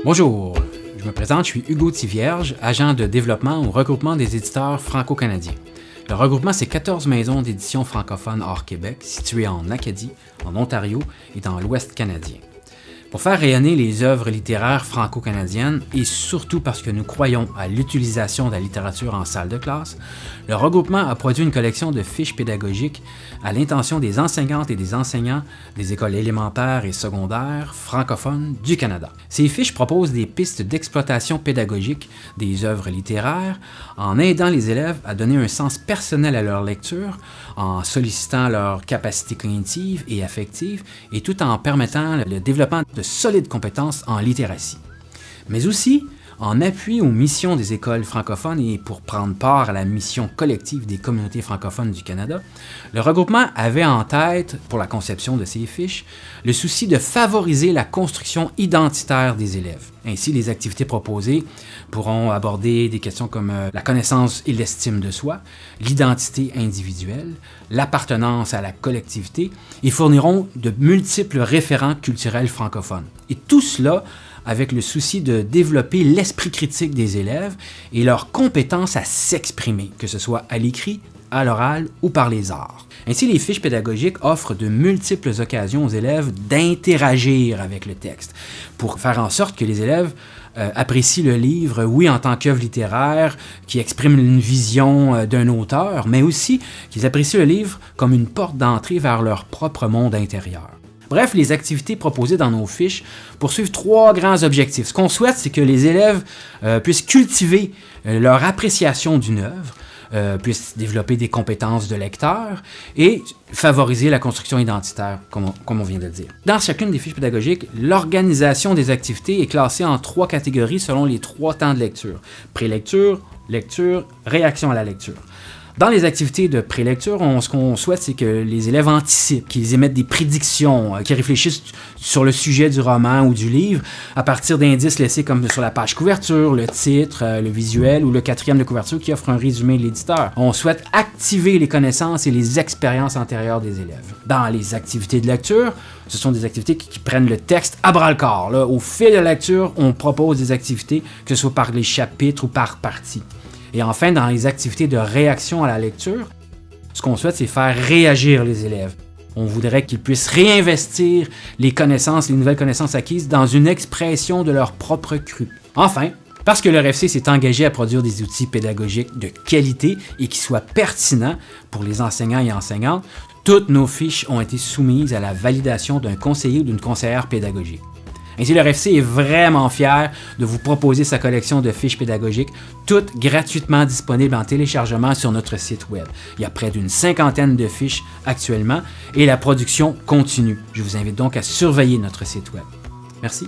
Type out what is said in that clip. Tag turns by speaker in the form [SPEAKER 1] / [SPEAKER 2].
[SPEAKER 1] Bonjour, je me présente, je suis Hugo Tivierge, agent de développement au regroupement des éditeurs franco-canadiens. Le regroupement, c'est 14 maisons d'édition francophones hors Québec, situées en Acadie, en Ontario et dans l'Ouest canadien. Pour faire rayonner les œuvres littéraires franco-canadiennes, et surtout parce que nous croyons à l'utilisation de la littérature en salle de classe, le regroupement a produit une collection de fiches pédagogiques à l'intention des enseignantes et des enseignants des écoles élémentaires et secondaires francophones du Canada. Ces fiches proposent des pistes d'exploitation pédagogique des œuvres littéraires en aidant les élèves à donner un sens personnel à leur lecture, en sollicitant leurs capacités cognitives et affectives et tout en permettant le développement de solides compétences en littératie. Mais aussi en appui aux missions des écoles francophones et pour prendre part à la mission collective des communautés francophones du Canada, le regroupement avait en tête, pour la conception de ces fiches, le souci de favoriser la construction identitaire des élèves. Ainsi, les activités proposées pourront aborder des questions comme la connaissance et l'estime de soi, l'identité individuelle, l'appartenance à la collectivité et fourniront de multiples référents culturels francophones. Et tout cela avec le souci de développer l'esprit critique des élèves et leur compétence à s'exprimer, que ce soit à l'écrit, à l'oral ou par les arts. Ainsi, les fiches pédagogiques offrent de multiples occasions aux élèves d'interagir avec le texte pour faire en sorte que les élèves apprécient le livre, oui, en tant qu'œuvre littéraire qui exprime une vision d'un auteur, mais aussi qu'ils apprécient le livre comme une porte d'entrée vers leur propre monde intérieur. Bref, les activités proposées dans nos fiches poursuivent trois grands objectifs. Ce qu'on souhaite, c'est que les élèves puissent cultiver leur appréciation d'une œuvre, puissent développer des compétences de lecteur et favoriser la construction identitaire, comme on vient de le dire. Dans chacune des fiches pédagogiques, l'organisation des activités est classée en trois catégories selon les trois temps de lecture. Prélecture, lecture, réaction à la lecture. Dans les activités de prélecture, ce qu'on souhaite, c'est que les élèves anticipent, qu'ils émettent des prédictions, qu'ils réfléchissent sur le sujet du roman ou du livre à partir d'indices laissés comme sur la page couverture, le titre, le visuel ou le quatrième de couverture qui offre un résumé de l'éditeur. On souhaite activer les connaissances et les expériences antérieures des élèves. Dans les activités de lecture, ce sont des activités qui prennent le texte à bras-le-corps. Là, au fil de la lecture, on propose des activités, que ce soit par les chapitres ou par partie. Et enfin, dans les activités de réaction à la lecture, ce qu'on souhaite, c'est faire réagir les élèves. On voudrait qu'ils puissent réinvestir les connaissances, les nouvelles connaissances acquises dans une expression de leur propre cru. Enfin, parce que le RFC s'est engagé à produire des outils pédagogiques de qualité et qui soient pertinents pour les enseignants et enseignantes, toutes nos fiches ont été soumises à la validation d'un conseiller ou d'une conseillère pédagogique. Ainsi, le RFC est vraiment fier de vous proposer sa collection de fiches pédagogiques, toutes gratuitement disponibles en téléchargement sur notre site web. Il y a près d'une 50aine de fiches actuellement et la production continue. Je vous invite donc à surveiller notre site web. Merci.